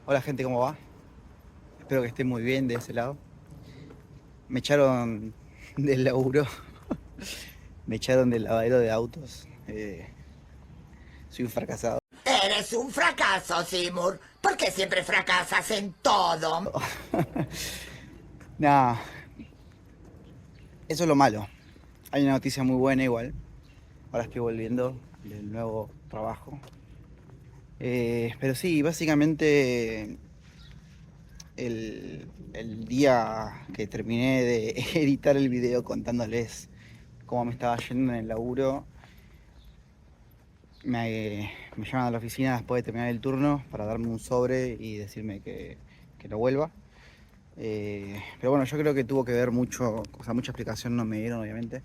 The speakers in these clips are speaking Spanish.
Hola gente, ¿cómo va? Espero que estén muy bien de ese lado. Me echaron del laburo, me echaron del lavadero de autos. Soy un fracasado. Eres un fracaso, Seymour. ¿Por qué siempre fracasas en todo? Nada, eso es lo malo. Hay una noticia muy buena igual. Ahora estoy volviendo del nuevo trabajo. Pero sí, básicamente el día que terminé de editar el video contándoles cómo me estaba yendo en el laburo, me llaman a la oficina después de terminar el turno para darme un sobre y decirme que no vuelva. Pero bueno, yo creo que tuvo que ver mucho, o sea, mucha explicación no me dieron obviamente,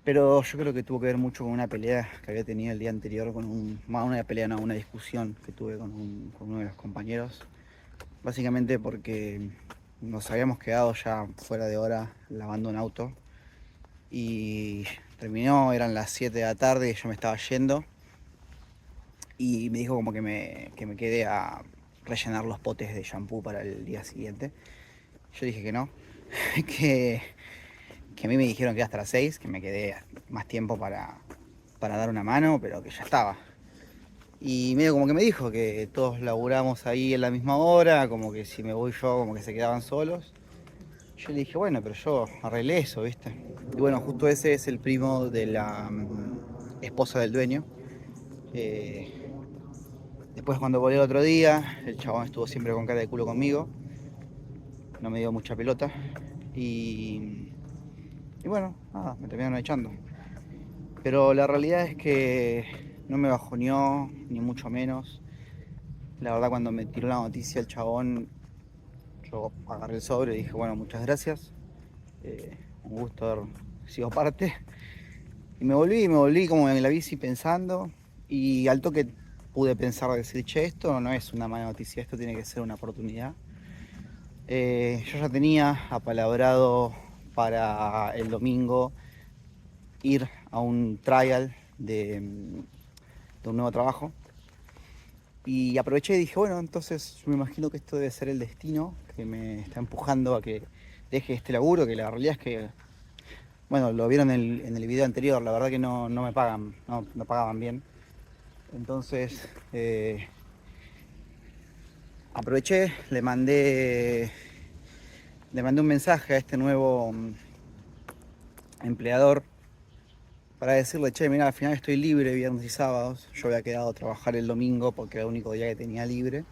pero yo creo que tuvo que ver mucho con una pelea que había tenido el día anterior con una pelea, no, una discusión que tuve con uno de los compañeros. Básicamente porque nos habíamos quedado ya fuera de hora lavando un auto y terminó, eran las 7 de la tarde y yo me estaba yendo. Y me dijo como que me quede a rellenar los potes de shampoo para el día siguiente. Yo dije que no, que, que a mí me dijeron que hasta las 6 que me quedé más tiempo para dar una mano, pero que ya estaba. Y medio como que me dijo que todos laburamos ahí en la misma hora, como que si me voy yo, como que se quedaban solos. Yo le dije, bueno, pero yo arreglé eso, ¿viste? Y bueno, justo ese es el primo de la esposa del dueño. Eh, Después cuando volví el otro día, el chabón estuvo siempre con cara de culo conmigo, no me dio mucha pelota y, y bueno, nada, me terminaron echando. Pero la realidad es que no me bajoneó, ni mucho menos. La verdad cuando me tiró la noticia el chabón, yo agarré el sobre y dije, bueno, muchas gracias, un gusto haber sido parte. Y me volví como en la bici pensando y al toque pude pensar, decir, che, esto no es una mala noticia, esto tiene que ser una oportunidad. Yo ya tenía apalabrado para el domingo ir a un trial de un nuevo trabajo. Y aproveché y dije, bueno, entonces me imagino que esto debe ser el destino que me está empujando a que deje este laburo, que la realidad es que, bueno, lo vieron en el video anterior, la verdad que no me pagan, no pagaban bien. Entonces, aproveché, le mandé un mensaje a este nuevo empleador para decirle, che, mira, al final estoy libre viernes y sábados. Yo había quedado a trabajar el domingo porque era el único día que tenía libre.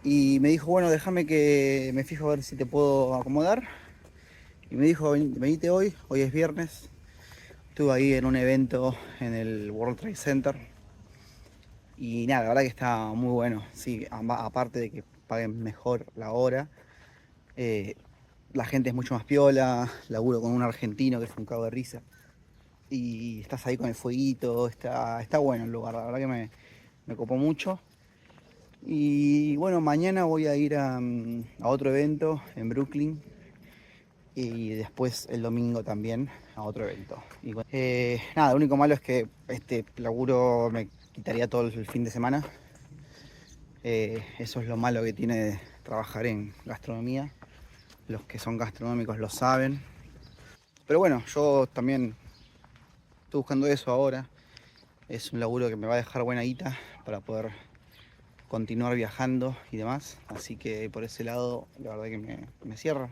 Y me dijo, bueno, déjame que me fijo a ver si te puedo acomodar. Y me dijo, venite hoy es viernes. Estuve ahí en un evento en el World Trade Center. Y nada, la verdad que está muy bueno. Sí, aparte de que paguen mejor la hora, eh, la gente es mucho más piola. Laburo con un argentino que es un cago de risa. Y estás ahí con el fueguito, está bueno el lugar, la verdad que me copó mucho. Y bueno, mañana voy a ir a otro evento en Brooklyn y después el domingo también a otro evento. Y bueno, nada, lo único malo es que este laburo me quitaría todo el fin de semana. Eso es lo malo que tiene trabajar en gastronomía. Los que son gastronómicos lo saben. Pero bueno, yo también estoy buscando eso ahora. Es un laburo que me va a dejar buena guita para poder continuar viajando y demás. Así que por ese lado, la verdad que me cierra.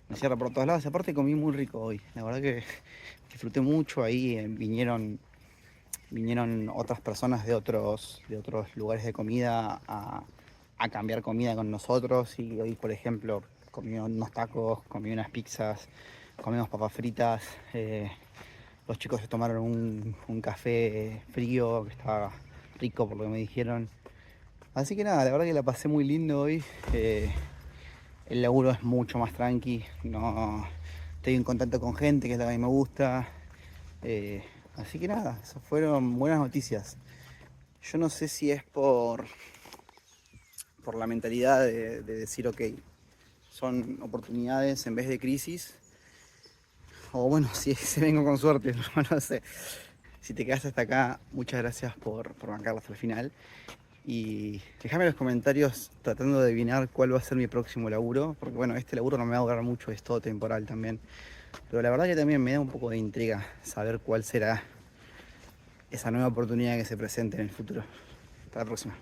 Me cierra por todos lados. Aparte comí muy rico hoy. La verdad que disfruté mucho. Ahí vinieron otras personas de otros lugares de comida a cambiar comida con nosotros. Y hoy, por ejemplo, comí unos tacos, comí unas pizzas, comimos papas fritas. Los chicos se tomaron un café frío que estaba rico por lo que me dijeron. Así que nada, la verdad que la pasé muy lindo hoy. Eh, el laburo es mucho más tranqui. No estoy en contacto con gente, que es lo que a mí me gusta. Eh, Así que nada, esas fueron buenas noticias. Yo no sé si es por la mentalidad de decir, ok, son oportunidades en vez de crisis. O bueno, si vengo con suerte, no sé. Si te quedaste hasta acá, muchas gracias por bancarla hasta el final. Y déjame en los comentarios tratando de adivinar cuál va a ser mi próximo laburo, porque bueno, este laburo no me va a durar mucho, es todo temporal también. Pero la verdad que también me da un poco de intriga saber cuál será esa nueva oportunidad que se presente en el futuro. Hasta la próxima.